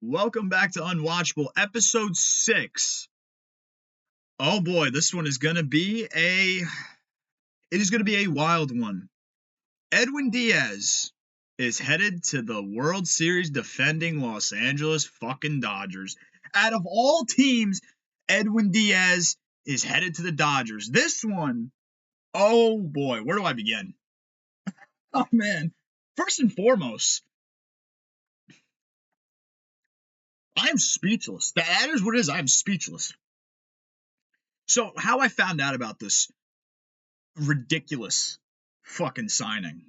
Welcome back to Unwatchable, episode 6. Oh boy, this one is going to be a wild one. Edwin Diaz is headed to the World Series defending Los Angeles fucking Dodgers. Out of all teams, Edwin Diaz is headed to the Dodgers. This one, oh boy, where do I begin? Oh man, first and foremost, I'm speechless. That is what it is. I'm speechless. So, how I found out about this ridiculous fucking signing.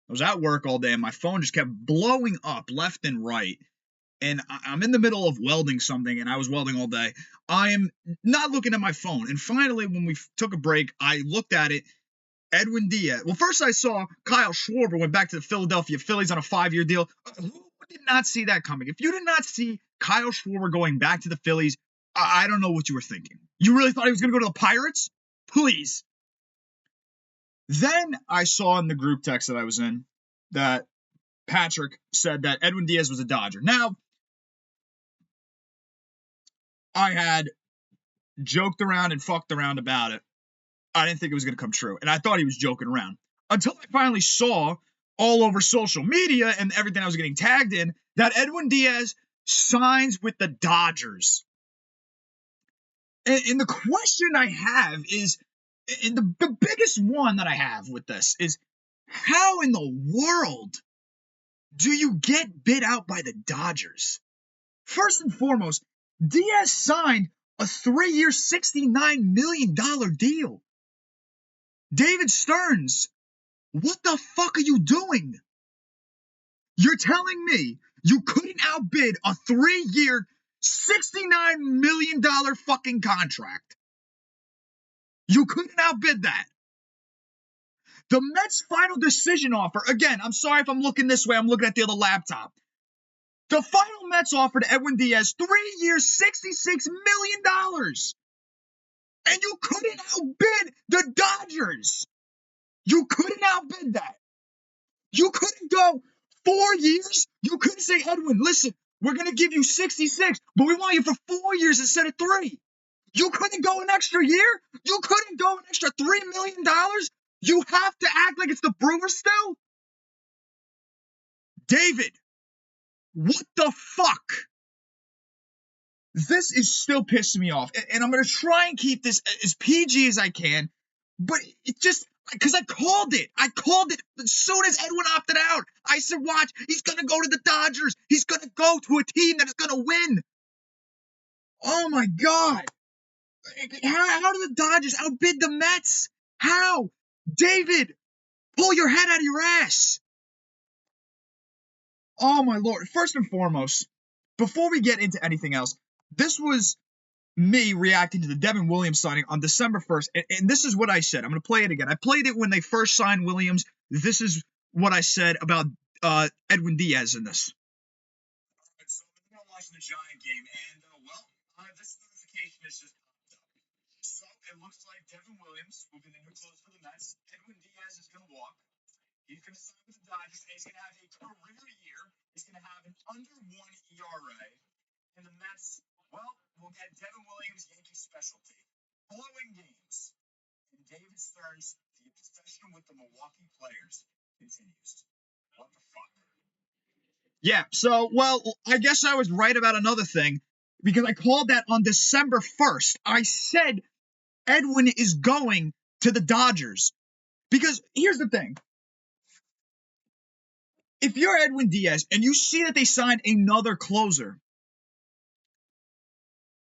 I was at work all day and my phone just kept blowing up left and right. And I'm in the middle of welding something, and I was welding all day. I am not looking at my phone. And finally, when we took a break, I looked at it. Edwin Diaz. Well, first I saw Kyle Schwarber went back to the Philadelphia Phillies on a 5-year deal. Who did not see that coming? If you did not see Kyle Schwarber going back to the Phillies, I don't know what you were thinking. You really thought he was going to go to the Pirates? Please. Then I saw in the group text that I was in that Patrick said that Edwin Diaz was a Dodger. Now, I had joked around and fucked around about it. I didn't think it was going to come true, and I thought he was joking around. Until I finally saw all over social media and everything I was getting tagged in that Edwin Diaz signs with the Dodgers. And the question I have is, and the biggest one that I have with this is, how in the world do you get bid out by the Dodgers? First and foremost, Diaz signed a 3-year, $69 million deal. David Stearns, what the fuck are you doing? You're telling me you couldn't outbid a 3-year, $69 million fucking contract? You couldn't outbid that. The Mets' final decision offer, again, I'm sorry if I'm looking this way, I'm looking at the other laptop. The final Mets offer to Edwin Diaz, 3 years, $66 million. And you couldn't outbid the Dodgers. You couldn't outbid that. You couldn't go 4 years. You couldn't say, Edwin, listen, we're going to give you 66, but we want you for 4 years instead of 3. You couldn't go an extra year. You couldn't go an extra $3 million. You have to act like it's the Brewers still. David, what the fuck? This is still pissing me off. And I'm going to try and keep this as PG as I can. But it just, because I called it. I called it as soon as Edwin opted out. I said, watch, he's going to go to the Dodgers. He's going to go to a team that is going to win. Oh, my God. How do the Dodgers outbid the Mets? How? David, pull your head out of your ass. Oh, my Lord. First and foremost, before we get into anything else, this was me reacting to the Devin Williams signing on December 1st, and this is what I said. I'm going to play it again. I played it when they first signed Williams. This is what I said about Edwin Diaz in this. All right, so I'm watching the Giant game, and, this notification is just popped up. So it looks like Devin Williams will be the new closer for the Mets. Edwin Diaz is going to walk. He's going to sign with the Dodgers, and he's going to have a career year. He's going to have an under 1 ERA. And the Mets, well, we'll get Devin Williams, Yankee specialty, blowing games. And David Stearns, the obsession with the Milwaukee players, continues. What the fuck? Yeah, so, well, I guess I was right about another thing, because I called that on December 1st. I said Edwin is going to the Dodgers. Because here's the thing. If you're Edwin Diaz and you see that they signed another closer,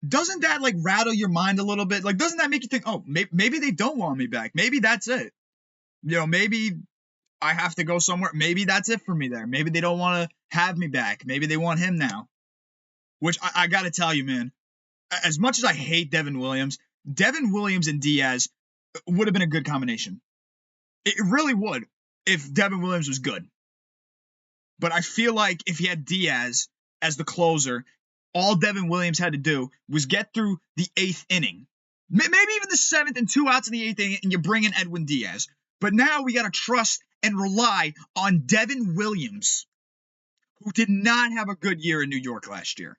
doesn't that, like, rattle your mind a little bit? Like, doesn't that make you think, oh, maybe they don't want me back? Maybe that's it. You know, maybe I have to go somewhere. Maybe that's it for me there. Maybe they don't want to have me back. Maybe they want him now. Which, I got to tell you, man, as much as I hate Devin Williams and Diaz would have been a good combination. It really would if Devin Williams was good. But I feel like if he had Diaz as the closer, all Devin Williams had to do was get through the 8th inning. Maybe even the 7th and 2 outs in the 8th inning, and you bring in Edwin Diaz. But now we got to trust and rely on Devin Williams, who did not have a good year in New York last year.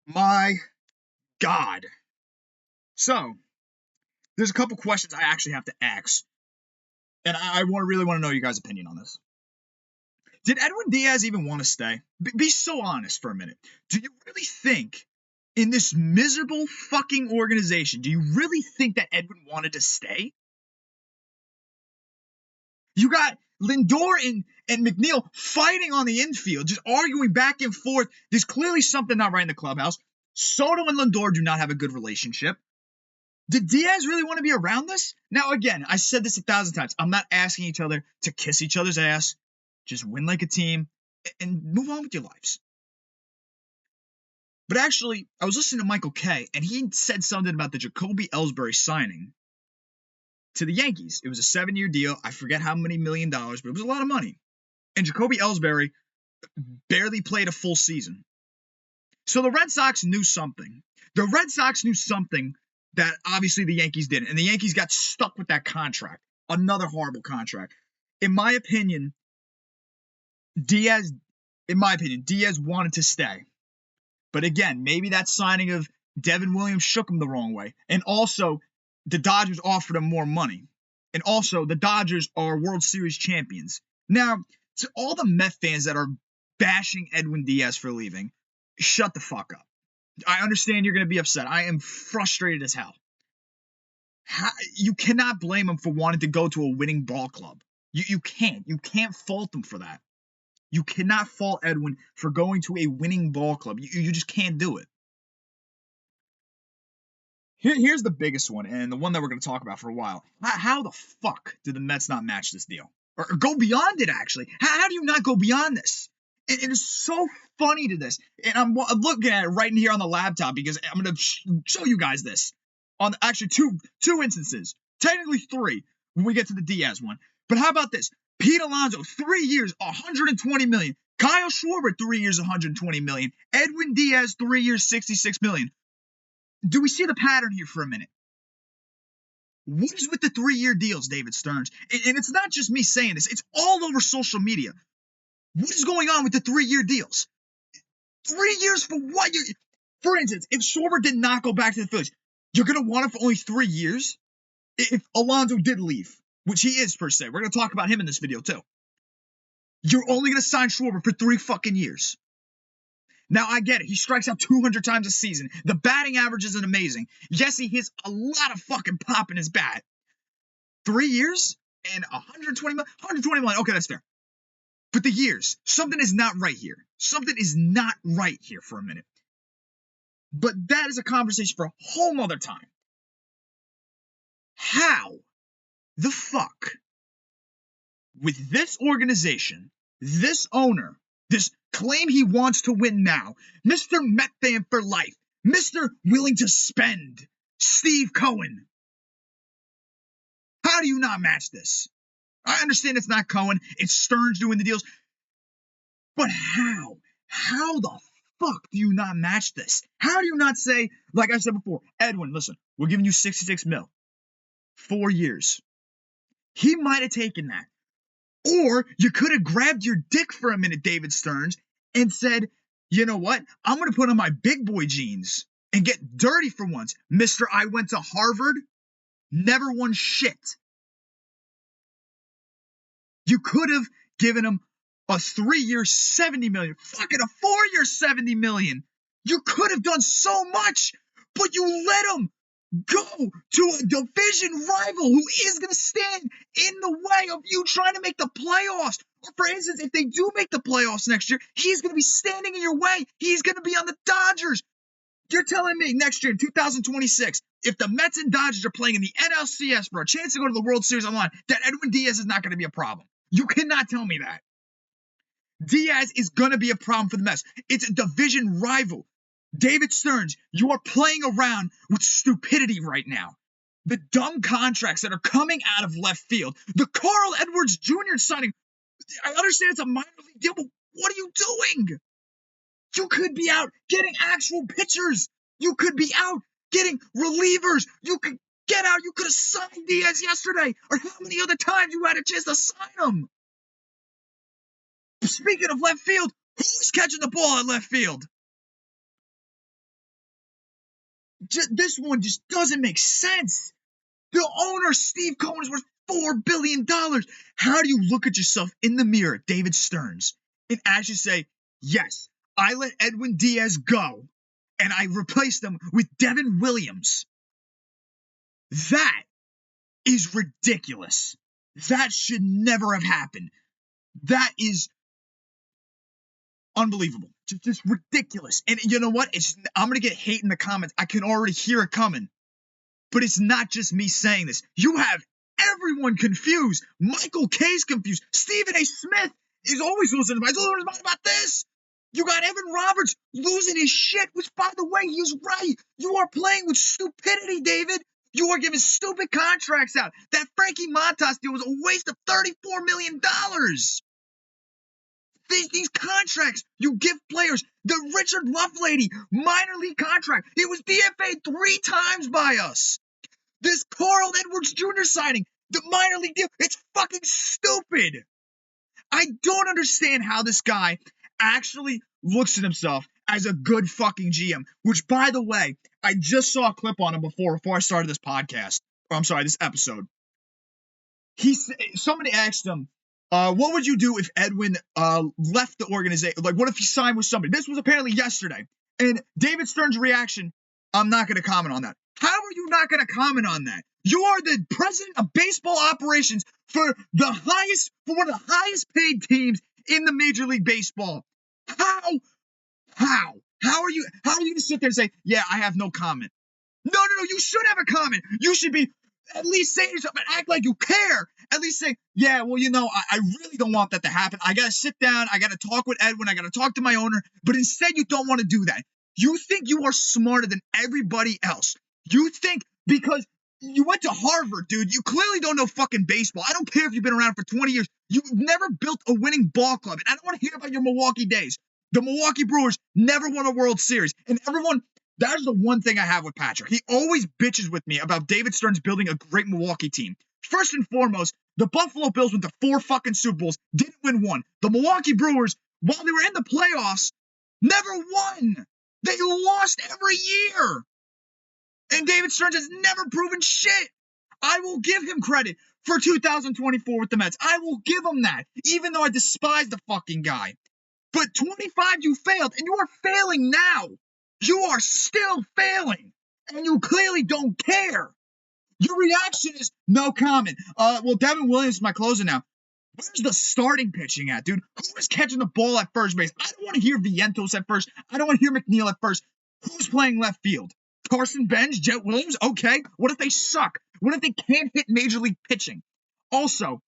My God. So, there's a couple questions I actually have to ask, and I really want to know your guys' opinion on this. Did Edwin Diaz even want to stay? Be so honest for a minute. Do you really think in this miserable fucking organization, do you really think that Edwin wanted to stay? You got Lindor and McNeil fighting on the infield, just arguing back and forth. There's clearly something not right in the clubhouse. Soto and Lindor do not have a good relationship. Did Diaz really want to be around this? Now, again, I said this 1,000 times. I'm not asking each other to kiss each other's ass. Just win like a team and move on with your lives. But actually, I was listening to Michael Kay, and he said something about the Jacoby Ellsbury signing to the Yankees. It was a 7-year deal. I forget how many $1 million, but it was a lot of money. And Jacoby Ellsbury barely played a full season. So the Red Sox knew something. The Red Sox knew something that obviously the Yankees didn't. And the Yankees got stuck with that contract. Another horrible contract. In my opinion, Diaz wanted to stay. But again, maybe that signing of Devin Williams shook him the wrong way. And also, the Dodgers offered him more money. And also, the Dodgers are World Series champions. Now, to all the Met fans that are bashing Edwin Diaz for leaving, shut the fuck up. I understand you're going to be upset. I am frustrated as hell. You cannot blame him for wanting to go to a winning ball club. You can't. You can't fault him for that. You cannot fault Edwin for going to a winning ball club. You just can't do it. Here's the biggest one, and the one that we're going to talk about for a while. How the fuck did the Mets not match this deal? Or go beyond it, actually? How do you not go beyond this? It is so funny to this. And I'm looking at it right in here on the laptop because I'm going to show you guys this. On actually two instances. Technically 3 when we get to the Diaz one. But how about this? Pete Alonso, 3 years, $120 million. Kyle Schwarber, 3 years, $120 million. Edwin Diaz, 3 years, $66 million. Do we see the pattern here for a minute? What is with the 3-year deals, David Stearns? And it's not just me saying this. It's all over social media. What is going on with the 3-year deals? 3 years for what? For instance, if Schwarber did not go back to the Phillies, you're going to want him for only 3 years? If Alonso did leave, which he is per se. We're going to talk about him in this video too. You're only going to sign Schwarber for 3 fucking years. Now, I get it. He strikes out 200 times a season. The batting average isn't amazing. Yes, he hits a lot of fucking pop in his bat. 3 years and $120 million. Okay, that's fair. But the years, something is not right here. Something is not right here for a minute. But that is a conversation for a whole other time. How the fuck, with this organization, this owner, this claim he wants to win now, Mr. Met fan for life, Mr. willing to spend, Steve Cohen, how do you not match this? I understand it's not Cohen, it's Stearns doing the deals, but how? How the fuck do you not match this? How do you not say, like I said before, Edwin, listen, we're giving you $66 million, 4 years. He might have taken that. Or you could have grabbed your dick for a minute, David Stearns, and said, you know what? I'm going to put on my big boy jeans and get dirty for once. Mr. I went to Harvard, never won shit. You could have given him a 3-year $70 million, fucking a 4-year $70 million. You could have done so much, but you let him go to a division rival who is going to stand in the way of you trying to make the playoffs. Or for instance, if they do make the playoffs next year, he's going to be standing in your way. He's going to be on the Dodgers. You're telling me next year in 2026, if the Mets and Dodgers are playing in the NLCS for a chance to go to the World Series online, that Edwin Diaz is not going to be a problem. You cannot tell me that. Diaz is going to be a problem for the Mets. It's a division rival. David Stearns, you are playing around with stupidity right now. The dumb contracts that are coming out of left field. The Carl Edwards Jr. signing. I understand it's a minor league deal, but what are you doing? You could be out getting actual pitchers. You could be out getting relievers. You could get out. You could have signed Diaz yesterday. Or how many other times you had a chance to sign him? Speaking of left field, who's catching the ball at left field? This one just doesn't make sense. The owner, Steve Cohen, is worth $4 billion. How do you look at yourself in the mirror, David Stearns, and actually say, yes, I let Edwin Diaz go, and I replaced him with Devin Williams? That is ridiculous. That should never have happened. That is unbelievable. Just ridiculous. And you know what? I'm going to get hate in the comments. I can already hear it coming. But it's not just me saying this. You have everyone confused. Michael K's confused. Stephen A. Smith is always losing his mind. He's losing his mind about this. You got Evan Roberts losing his shit, which, by the way, he's right. You are playing with stupidity, David. You are giving stupid contracts out. That Frankie Montas deal was a waste of $34 million. These contracts you give players, the Richard Lovelady minor league contract, it was DFA'd 3 times by us. This Carl Edwards Jr. signing, the minor league deal, it's fucking stupid. I don't understand how this guy actually looks at himself as a good fucking GM, which, by the way, I just saw a clip on him before I started this podcast. Or I'm sorry, this episode. Somebody asked him, what would you do if Edwin left the organization? Like, what if he signed with somebody? This was apparently yesterday. And David Stern's reaction, I'm not going to comment on that. How are you not going to comment on that? You are the president of baseball operations for one of the highest paid teams in the Major League Baseball. How are you going to sit there and say, yeah, I have no comment? No, you should have a comment. You should be at least saying something, act like you care. At least say, yeah, well, I really don't want that to happen. I got to sit down. I got to talk with Edwin. I got to talk to my owner. But instead, you don't want to do that. You think you are smarter than everybody else. You think because you went to Harvard, dude, you clearly don't know fucking baseball. I don't care if you've been around for 20 years. You've never built a winning ball club. And I don't want to hear about your Milwaukee days. The Milwaukee Brewers never won a World Series. And that is the one thing I have with Patrick. He always bitches with me about David Stearns building a great Milwaukee team. First and foremost, the Buffalo Bills went to 4 fucking Super Bowls, didn't win one. The Milwaukee Brewers, while they were in the playoffs, never won. They lost every year. And David Stearns has never proven shit. I will give him credit for 2024 with the Mets. I will give him that, even though I despise the fucking guy. But 25, you failed, and you are failing now. You are still failing, and you clearly don't care. Your reaction is no comment. Well, Devin Williams is my closer now. Where's the starting pitching at, dude? Who is catching the ball at first base? I don't want to hear Vientos at first. I don't want to hear McNeil at first. Who's playing left field? Carson Benz, Jet Williams? Okay. What if they suck? What if they can't hit major league pitching? Also,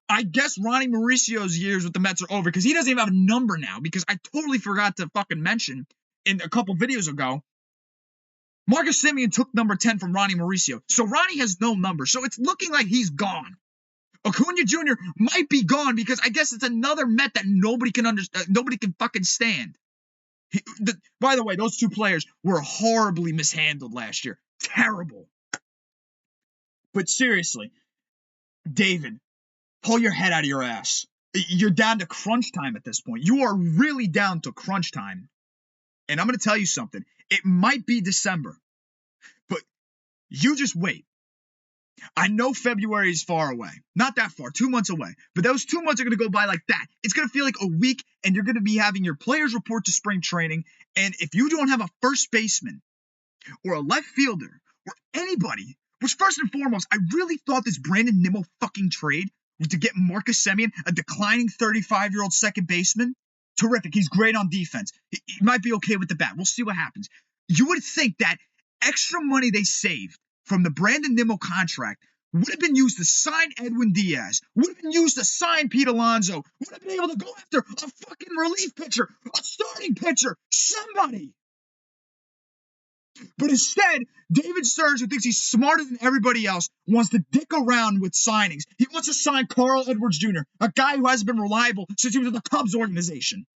I guess Ronnie Mauricio's years with the Mets are over because he doesn't even have a number now because I totally forgot to fucking mention in a couple videos ago, Marcus Semien took number 10 from Ronnie Mauricio. So Ronnie has no number. So it's looking like he's gone. Acuna Jr. might be gone because I guess it's another Met that nobody can understand. Nobody can fucking stand. By the way, those 2 players were horribly mishandled last year. Terrible. But seriously, David, pull your head out of your ass. You're down to crunch time at this point. You are really down to crunch time. And I'm going to tell you something. It might be December, but you just wait. I know February is far away. Not that far, 2 months away. But those 2 months are going to go by like that. It's going to feel like a week, and you're going to be having your players report to spring training. And if you don't have a first baseman or a left fielder or anybody, which first and foremost, I really thought this Brandon Nimmo fucking trade was to get Marcus Semien, a declining 35-year-old second baseman. Terrific. He's great on defense. He might be okay with the bat. We'll see what happens. You would think that extra money they saved from the Brandon Nimmo contract would have been used to sign Edwin Diaz, would have been used to sign Pete Alonso, would have been able to go after a fucking relief pitcher, a starting pitcher, somebody. But instead, David Stearns, who thinks he's smarter than everybody else, wants to dick around with signings. He wants to sign Carl Edwards Jr., a guy who hasn't been reliable since he was in the Cubs organization.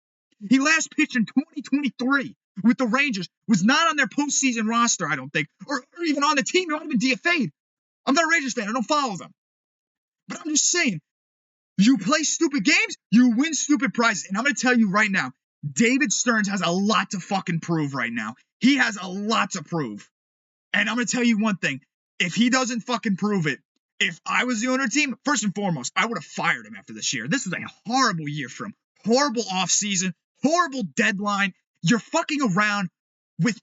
He last pitched in 2023 with the Rangers, was not on their postseason roster, I don't think, or even on the team. He might have been DFA'd. I'm not a Rangers fan. I don't follow them. But I'm just saying, You play stupid games, you win stupid prizes. And I'm going to tell you right now, David Stearns has a lot to fucking prove right now. He has a lot to prove. And I'm going to tell you one thing. If he doesn't fucking prove it, if I was the owner team, first and foremost, I would have fired him after this year. This was a horrible year for him. Horrible offseason, horrible deadline. You're fucking around with,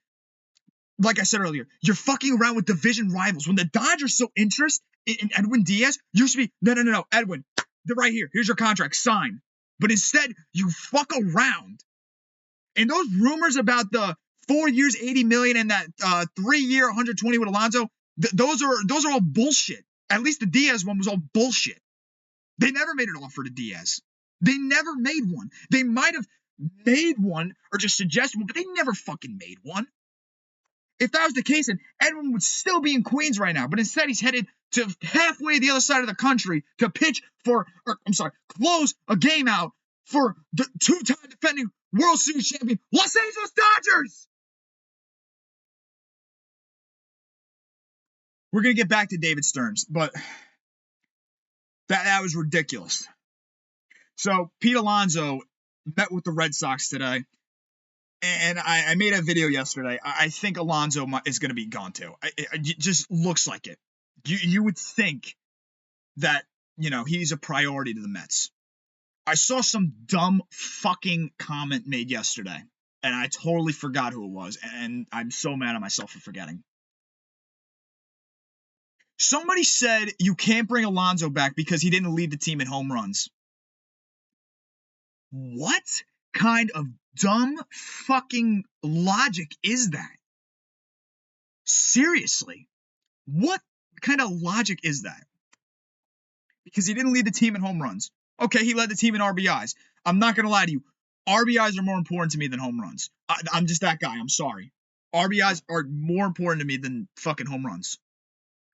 like I said earlier, you're fucking around with division rivals. When the Dodgers so interested in Edwin Diaz, you should be, no, Edwin, they're right here. Here's your contract, sign. But instead, you fuck around. And those rumors about the 4 years, $80 million, and that 3 year, $120 with Alonso, those are all bullshit. At least the Diaz one was all bullshit. They never made an offer to Diaz. They never made one. They might have made one or just suggested one, but they never fucking made one. If that was the case, then Edwin would still be in Queens right now. But instead, he's headed to halfway the other side of the country to pitch close a game out for the two-time defending World Series champion Los Angeles Dodgers. We're going to get back to David Stearns, but that was ridiculous. So Pete Alonso met with the Red Sox today, and I made a video yesterday. I think Alonso is going to be gone too. It just looks like it. You would think that, he's a priority to the Mets. I saw some dumb fucking comment made yesterday, and I totally forgot who it was, and I'm so mad at myself for forgetting. Somebody said you can't bring Alonso back because he didn't lead the team in home runs. What kind of dumb fucking logic is that? Seriously, what kind of logic is that? Because he didn't lead the team in home runs. Okay, he led the team in RBIs. I'm not going to lie to you. RBIs are more important to me than home runs. I'm just that guy. I'm sorry. RBIs are more important to me than fucking home runs.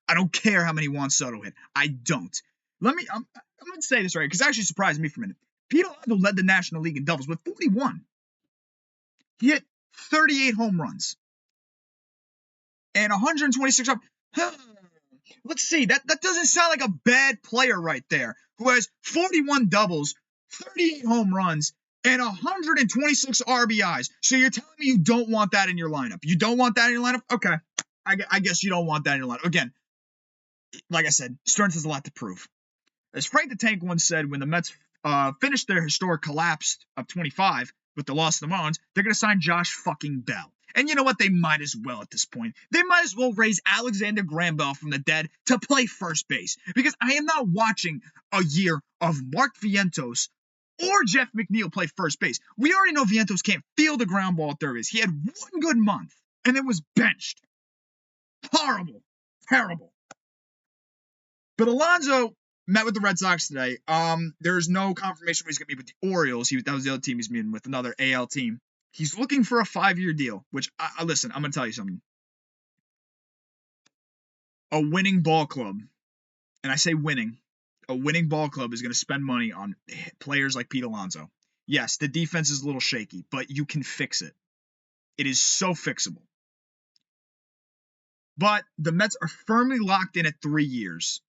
I don't care how many Juan Soto hit. I don't. I'm going to say this right, because it actually surprised me for a minute. Pete Alonso led the National League in doubles with 41. He hit 38 home runs. And 126 up. Let's see. That doesn't sound like a bad player right there, who has 41 doubles, 38 home runs, and 126 RBIs. So you're telling me you don't want that in your lineup? You don't want that in your lineup? Okay. I guess you don't want that in your lineup. Again, like I said, Stearns has a lot to prove. As Frank the Tank once said, when the Mets finished their historic collapse of 25 with the loss of the Marlins, they're going to sign Josh fucking Bell. And you know what? They might as well at this point. They might as well raise Alexander Graham Bell from the dead to play first base. Because I am not watching a year of Mark Vientos or Jeff McNeil play first base. We already know Vientos can't field a ground ball at third base. He had one good month, and it was benched. Horrible. Terrible. But Alonso met with the Red Sox today. There's no confirmation when he's going to meet with the Orioles. That was the other team he's meeting with, another AL team. He's looking for a 5-year deal, which, listen, I'm going to tell you something. A winning ball club, and I say winning, a winning ball club is going to spend money on players like Pete Alonso. Yes, the defense is a little shaky, but you can fix it. It is so fixable. But the Mets are firmly locked in at 3 years,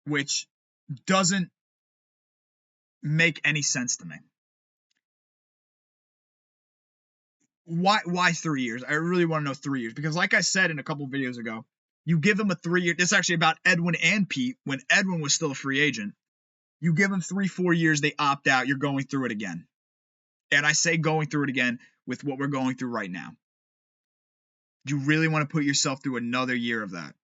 which doesn't make any sense to me. Why 3 years? I really want to know 3 years, because like I said in a couple videos ago, you give them a 3-year. This is actually about Edwin and Pete when Edwin was still a free agent. You give them 3-4 years, they opt out. You're going through it again. And I say going through it again with what we're going through right now. You really want to put yourself through another year of that?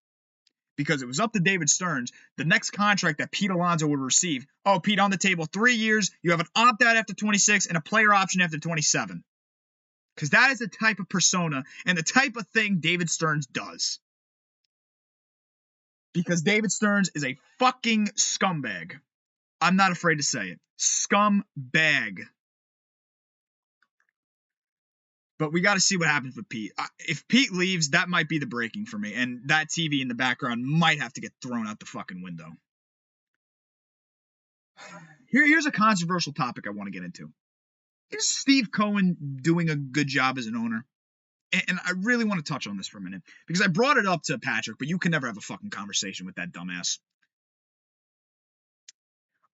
Because it was up to David Stearns, the next contract that Pete Alonso would receive. Oh, Pete, on the table, 3 years. You have an opt-out after 26 and a player option after 27. Because that is the type of persona and the type of thing David Stearns does. Because David Stearns is a fucking scumbag. I'm not afraid to say it. Scumbag. But we got to see what happens with Pete. If Pete leaves, that might be the breaking for me. And that TV in the background might have to get thrown out the fucking window. Here's a controversial topic I want to get into. Is Steve Cohen doing a good job as an owner? And I really want to touch on this for a minute, because I brought it up to Patrick, but you can never have a fucking conversation with that dumbass.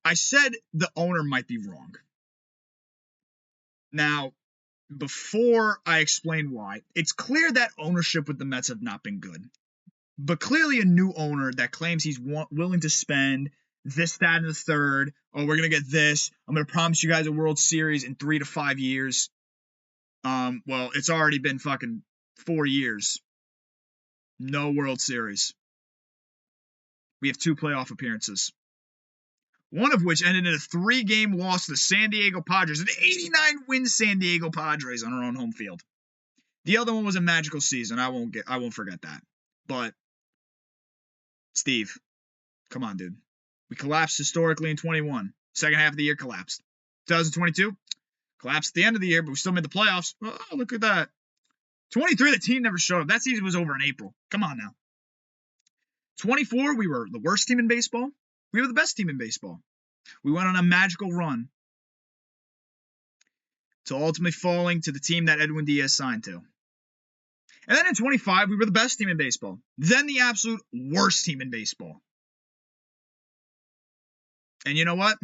I said the owner might be wrong. Now, before I explain why, it's clear that ownership with the Mets have not been good. But clearly a new owner that claims he's willing to spend this, that, and the third. Oh, we're going to get this. I'm going to promise you guys a World Series in 3 to 5 years. Well, it's already been fucking 4 years. No World Series. We have 2 playoff appearances. One of which ended in a 3-game loss to the San Diego Padres. An 89-win San Diego Padres on our own home field. The other one was a magical season. I won't forget that. But Steve, come on, dude. We collapsed historically in 21. Second half of the year collapsed. 2022 collapsed at the end of the year, but we still made the playoffs. Oh, look at that. 23, the team never showed up. That season was over in April. Come on now. 24, we were the worst team in baseball. We were the best team in baseball. We went on a magical run to ultimately falling to the team that Edwin Diaz signed to. And then in 25, we were the best team in baseball. Then the absolute worst team in baseball. And you know what?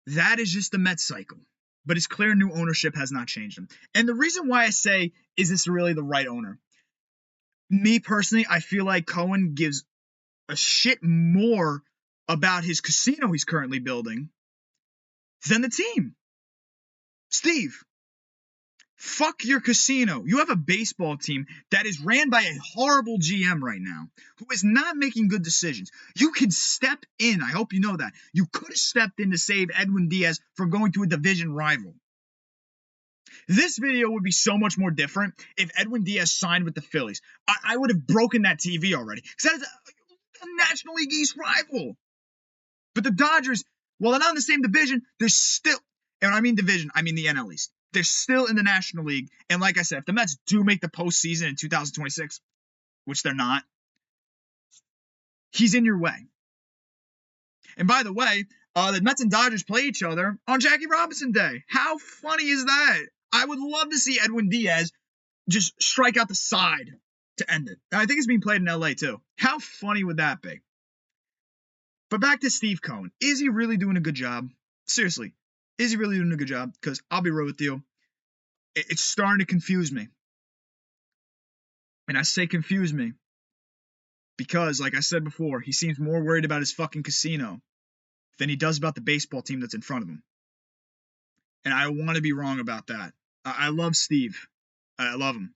That is just the Mets cycle. But it's clear new ownership has not changed them. And the reason why I say, is this really the right owner? Me personally, I feel like Cohen gives a shit more about his casino he's currently building than the team. Steve, fuck your casino. You have a baseball team that is ran by a horrible GM right now who is not making good decisions. You can step in. I hope you know that. You could have stepped in to save Edwin Diaz from going to a division rival. This video would be so much more different if Edwin Diaz signed with the Phillies. I would have broken that TV already because that is a National League East rival. But the Dodgers, while they're not in the same division, they're still, and when I mean division, I mean the NL East. They're still in the National League. And like I said, if the Mets do make the postseason in 2026, which they're not, he's in your way. And by the way, the Mets and Dodgers play each other on Jackie Robinson Day. How funny is that? I would love to see Edwin Diaz just strike out the side to end it. And I think it's being played in LA too. How funny would that be? But back to Steve Cohen. Is he really doing a good job? Seriously, is he really doing a good job? Because I'll be real with you, it's starting to confuse me. And I say confuse me because, like I said before, he seems more worried about his fucking casino than he does about the baseball team that's in front of him. And I want to be wrong about that. I love Steve. I love him.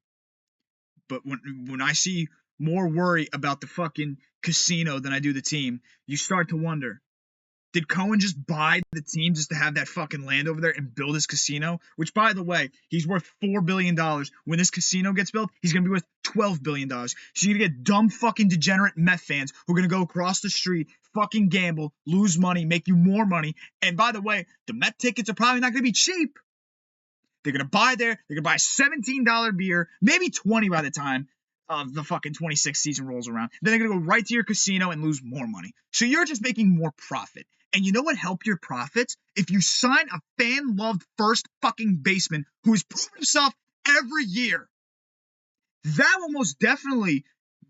But when I see more worry about the fucking casino than I do the team, you start to wonder, did Cohen just buy the team just to have that fucking land over there and build his casino? Which, by the way, he's worth $4 billion. When this casino gets built, he's going to be worth $12 billion. So you're going to get dumb fucking degenerate Met fans who are going to go across the street, fucking gamble, lose money, make you more money. And by the way, the Met tickets are probably not going to be cheap. They're going to buy there. They're going to buy a $17 beer, maybe $20 by the time the fucking 26 season rolls around. Then they're going to go right to your casino and lose more money. So you're just making more profit. And you know what helped your profits? If you sign a fan-loved first fucking baseman who has proven himself every year. That will most definitely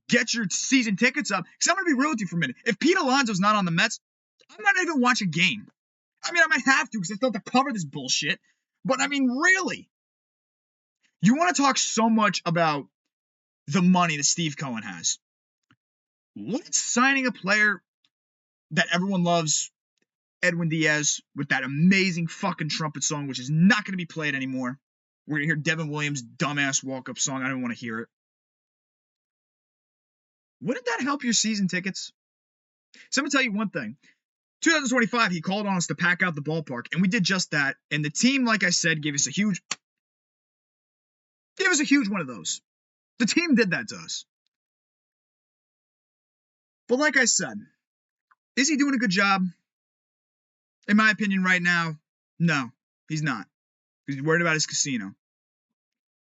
get your season tickets up. Because I'm going to be real with you for a minute. If Pete Alonso's not on the Mets, I'm not even watch a game. I mean, I might have to because I still have to cover this bullshit. But I mean, really, you want to talk so much about the money that Steve Cohen has. What's signing a player that everyone loves, Edwin Diaz, with that amazing fucking trumpet song, which is not going to be played anymore. We're going to hear Devin Williams' dumbass walk-up song. I don't want to hear it. Wouldn't that help your season tickets? So I'm going to tell you one thing. 2025, he called on us to pack out the ballpark, and we did just that. And the team, like I said, gave us a huge one of those. The team did that to us. But like I said, is he doing a good job? In my opinion right now, no, he's not. He's worried about his casino.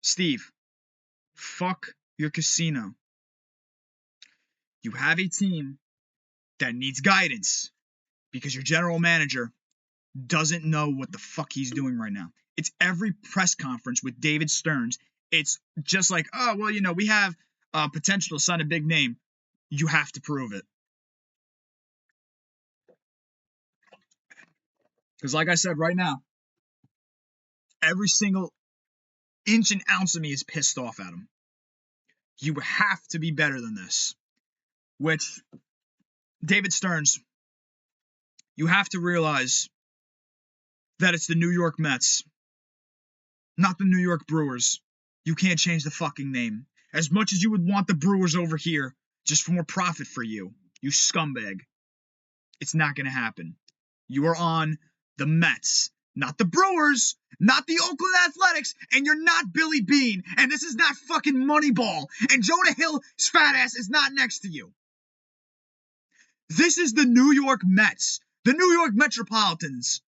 Steve, fuck your casino. You have a team that needs guidance because your general manager doesn't know what the fuck he's doing right now. It's every press conference with David Stearns. It's just like, oh, well, you know, we have potential to sign a big name. You have to prove it. Because like I said, right now, every single inch and ounce of me is pissed off at him. You have to be better than this. Which, David Stearns, you have to realize that it's the New York Mets, not the New York Brewers. You can't change the fucking name. As much as you would want the Brewers over here, just for more profit for you, you scumbag. It's not going to happen. You are on the Mets, not the Brewers, not the Oakland Athletics, and you're not Billy Beane, and this is not fucking Moneyball, and Jonah Hill's fat ass is not next to you. This is the New York Mets, the New York Metropolitans.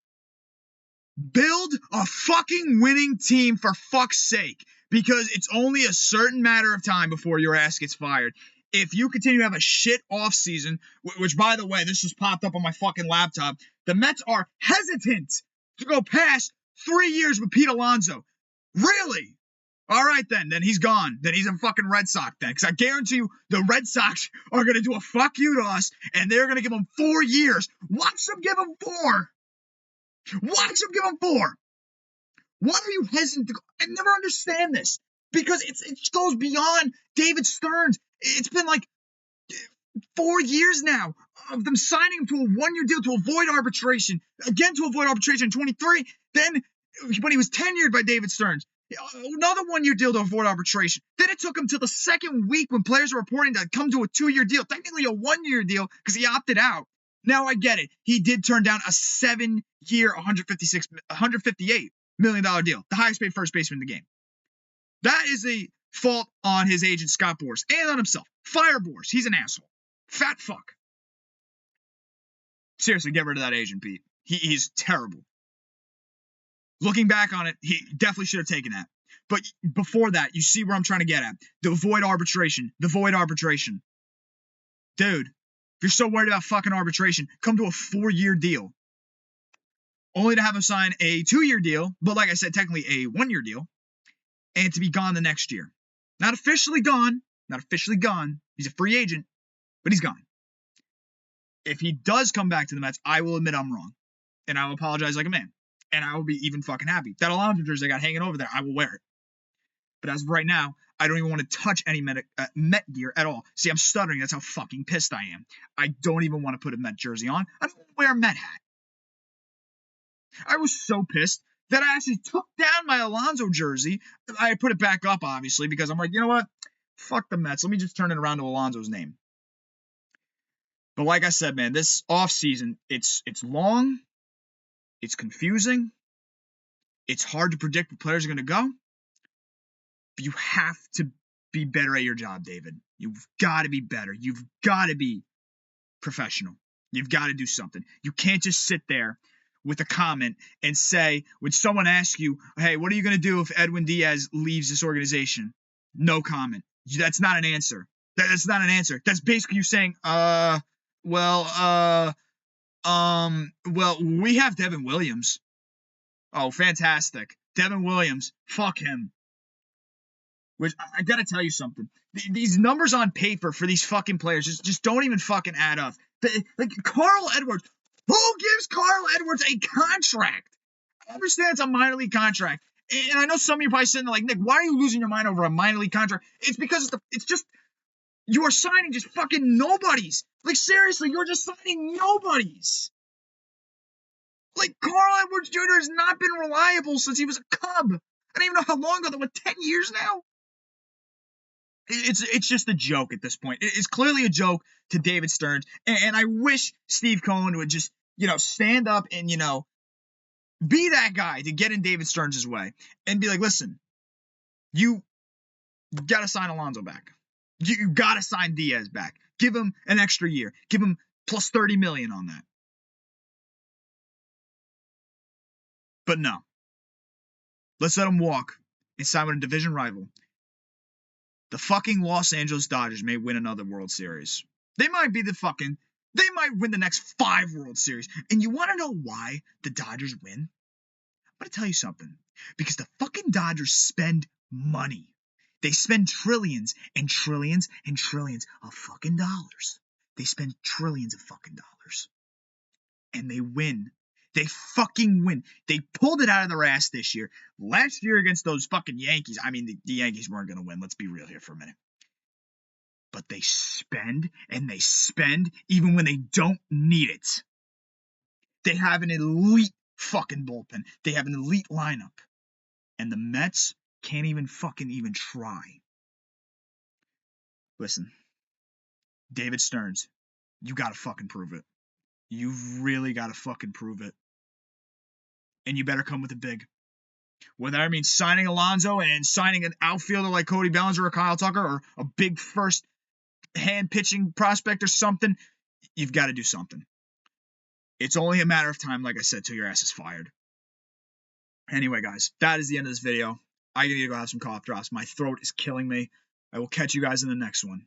Build a fucking winning team for fuck's sake, because it's only a certain matter of time before your ass gets fired. If you continue to have a shit offseason, which, by the way, this just popped up on my fucking laptop, the Mets are hesitant to go past 3 years with Pete Alonso. Really? All right, then he's gone. Then he's a fucking Red Sox then, because I guarantee you the Red Sox are going to do a fuck you to us, and they're going to give him 4 years. Watch them give him 4. Watch him give him 4. Why are you hesitant to go? I never understand this, because it goes beyond David Stearns. It's been like 4 years now of them signing him to a 1-year deal to avoid arbitration, again to avoid arbitration in 23. Then when he was tenured by David Stearns, another 1-year deal to avoid arbitration. Then it took him to the second week when players were reporting to come to a 2-year deal, technically a 1-year deal because he opted out. Now I get it. He did turn down a 7-year, $158 million deal, the highest paid first baseman in the game. That is a fault on his agent, Scott Boras, and on himself. Fire Boras. He's an asshole. Fat fuck. Seriously, get rid of that agent, Pete. He's terrible. Looking back on it, he definitely should have taken that. But before that, you see where I'm trying to get at. The void arbitration. Dude, if you're so worried about fucking arbitration, come to a 4-year deal. Only to have him sign a 2-year deal, but like I said, technically a 1-year deal, and to be gone the next year. Not officially gone. He's a free agent, but he's gone. If he does come back to the Mets, I will admit I'm wrong. And I will apologize like a man. And I will be even fucking happy. That Alonso jersey I got hanging over there, I will wear it. But as of right now, I don't even want to touch any Met gear at all. See, I'm stuttering. That's how fucking pissed I am. I don't even want to put a Met jersey on. I don't wear a Met hat. I was so pissed that I actually took down my Alonso jersey. I put it back up, obviously, because I'm like, you know what? Fuck the Mets. Let me just turn it around to Alonso's name. But like I said, man, this offseason, it's long. It's confusing. It's hard to predict where players are going to go. But you have to be better at your job, David. You've got to be better. You've got to be professional. You've got to do something. You can't just sit there with a comment and say, when someone asks you, hey, what are you going to do if Edwin Diaz leaves this organization? No comment. That's not an answer. That's not an answer. That's basically you saying, well, we have Devin Williams. Oh, fantastic. Devin Williams. Fuck him. Which, I gotta tell you something. These numbers on paper for these fucking players just don't even fucking add up. Like, Carl Edwards. Who gives Carl Edwards a contract? I understand it's a minor league contract. And I know some of you are probably sitting there like, Nick, why are you losing your mind over a minor league contract? It's because it's just, you are signing just fucking nobodies. Like, seriously, you're just signing nobodies. Like, Carl Edwards Jr. has not been reliable since he was a Cub. I don't even know how long ago. What, 10 years now? It's just a joke at this point. It's clearly a joke to David Stearns. And I wish Steve Cohen would just, stand up and, be that guy to get in David Stearns' way and be like, listen, you got to sign Alonso back. You got to sign Diaz back. Give him an extra year. Give him plus $30 million on that. But no. Let's let him walk and sign with a division rival. The fucking Los Angeles Dodgers may win another World Series. They might win the next 5 World Series. And you want to know why the Dodgers win? I'm going to tell you something. Because the fucking Dodgers spend money. They spend trillions and trillions and trillions of fucking dollars. They spend trillions of fucking dollars. And they win. They fucking win. They pulled it out of their ass this year. Last year against those fucking Yankees, I mean, the Yankees weren't going to win. Let's be real here for a minute. But they spend and they spend even when they don't need it. They have an elite fucking bullpen. They have an elite lineup. And the Mets can't even fucking try. Listen, David Stearns, you got to fucking prove it. You've really got to fucking prove it. And you better come with it big. Whether that means signing Alonso and signing an outfielder like Cody Bellinger or Kyle Tucker or a big first hand pitching prospect or something, you've got to do something. It's only a matter of time, like I said, till your ass is fired. Anyway, guys, that is the end of this video. I need to go have some cough drops. My throat is killing me. I will catch you guys in the next one.